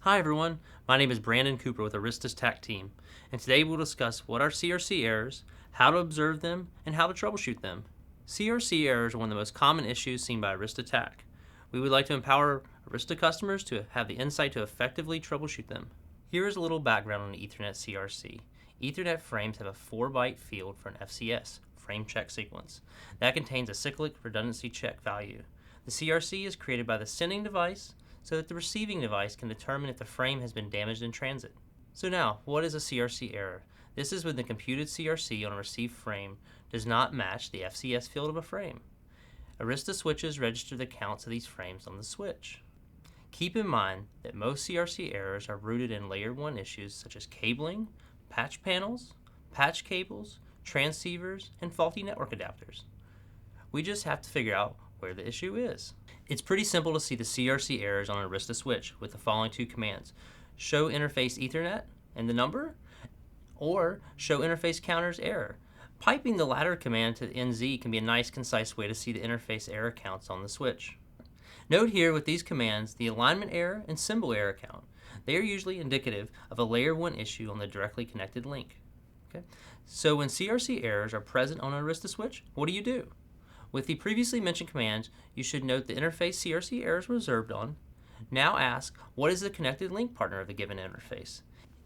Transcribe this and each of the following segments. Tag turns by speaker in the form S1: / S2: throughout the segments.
S1: Hi everyone, my name is Brandon Cooper with Arista's TAC team, and today we'll discuss what are CRC errors, how to observe them, and how to troubleshoot them. CRC errors are one of the most common issues seen by Arista TAC. We would like to empower Arista customers to have the insight to effectively troubleshoot them. Here is a little background on Ethernet CRC. Ethernet frames have a 4-byte field for an FCS, frame check sequence, that contains a cyclic redundancy check value. The CRC is created by the sending device so that the receiving device can determine if the frame has been damaged in transit. So now, what is a CRC error? This is when the computed CRC on a received frame does not match the FCS field of a frame. Arista switches register the counts of these frames on the switch. Keep in mind that most CRC errors are rooted in layer 1 issues such as cabling, patch panels, patch cables, transceivers, and faulty network adapters. We just have to figure out where the issue is. It's pretty simple to see the CRC errors on an Arista switch with the following two commands: show interface Ethernet and the number, or show interface counters error. Piping the latter command to NZ can be a nice concise way to see the interface error counts on the switch. Note here with these commands the alignment error and symbol error count. They are usually indicative of a layer 1 issue on the directly connected link. Okay? So when CRC errors are present on an Arista switch, what do? With the previously mentioned commands, you should note the interface CRC errors were observed on. Now ask, what is the connected link partner of the given interface?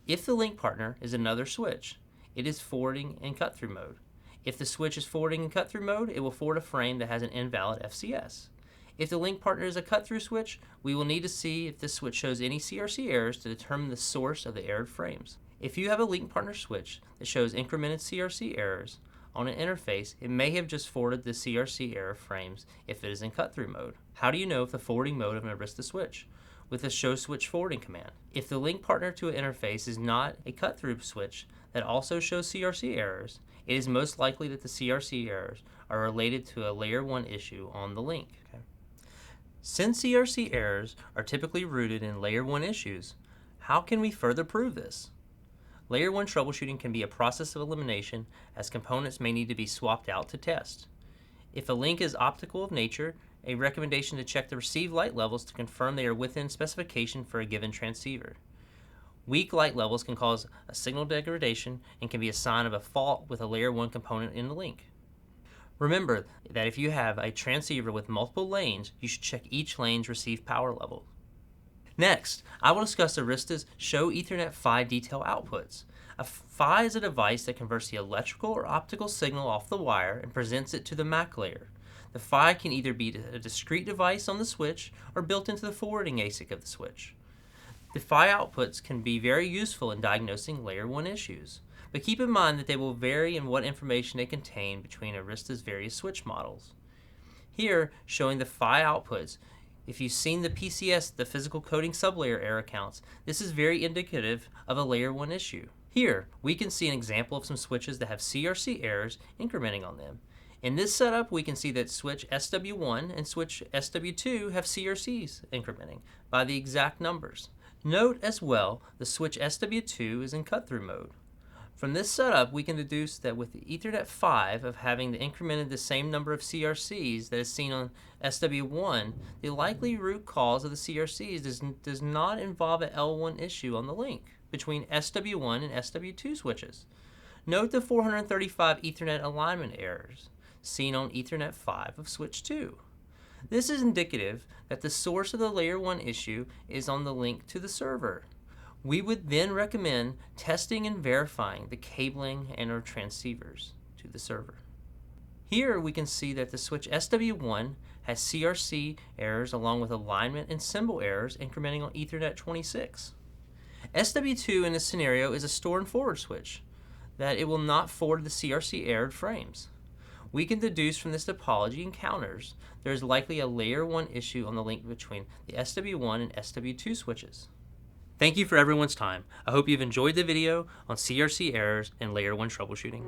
S1: If the link partner is another switch, it is forwarding in cut-through mode. If the switch is forwarding in cut-through mode, it will forward a frame that has an invalid FCS. If the link partner is a cut-through switch, we will need to see if this switch shows any CRC errors to determine the source of the errored frames. If you have a link partner switch that shows incremented CRC errors on an interface, it may have just forwarded the CRC error frames if it is in cut-through mode. How do you know if the forwarding mode of an Arista switch? With the show switch forwarding command. If the link partner to an interface is not a cut-through switch that also shows CRC errors, it is most likely that the CRC errors are related to a layer 1 issue on the link. Okay. Since CRC errors are typically rooted in layer 1 issues, how can we further prove this? Layer 1 troubleshooting can be a process of elimination, as components may need to be swapped out to test. If a link is optical of nature, a recommendation to check the received light levels to confirm they are within specification for a given transceiver. Weak light levels can cause a signal degradation and can be a sign of a fault with a layer 1 component in the link. Remember that if you have a transceiver with multiple lanes, you should check each lane's received power level. Next, I will discuss Arista's Show Ethernet PHY detail outputs. A PHY is a device that converts the electrical or optical signal off the wire and presents it to the MAC layer. The PHY can either be a discrete device on the switch or built into the forwarding ASIC of the switch. The PHY outputs can be very useful in diagnosing layer 1 issues, but keep in mind that they will vary in what information they contain between Arista's various switch models. Here, showing the PHY outputs, if you've seen the PCS, the physical coding sublayer error counts, this is very indicative of a layer 1 issue. Here, we can see an example of some switches that have CRC errors incrementing on them. In this setup, we can see that switch SW1 and switch SW2 have CRCs incrementing by the exact numbers. Note as well, the switch SW2 is in cut-through mode. From this setup, we can deduce that with the Ethernet 5 of having incremented the same number of CRCs that is seen on SW1, the likely root cause of the CRCs does not involve an L1 issue on the link between SW1 and SW2 switches. Note the 435 Ethernet alignment errors seen on Ethernet 5 of switch 2. This is indicative that the source of the layer 1 issue is on the link to the server. We would then recommend testing and verifying the cabling and or transceivers to the server. Here we can see that the switch SW1 has CRC errors along with alignment and symbol errors incrementing on Ethernet 26. SW2 in this scenario is a store and forward switch, that it will not forward the CRC errored frames. We can deduce from this topology and counters there is likely a layer 1 issue on the link between the SW1 and SW2 switches. Thank you for everyone's time. I hope you've enjoyed the video on CRC errors and layer 1 troubleshooting.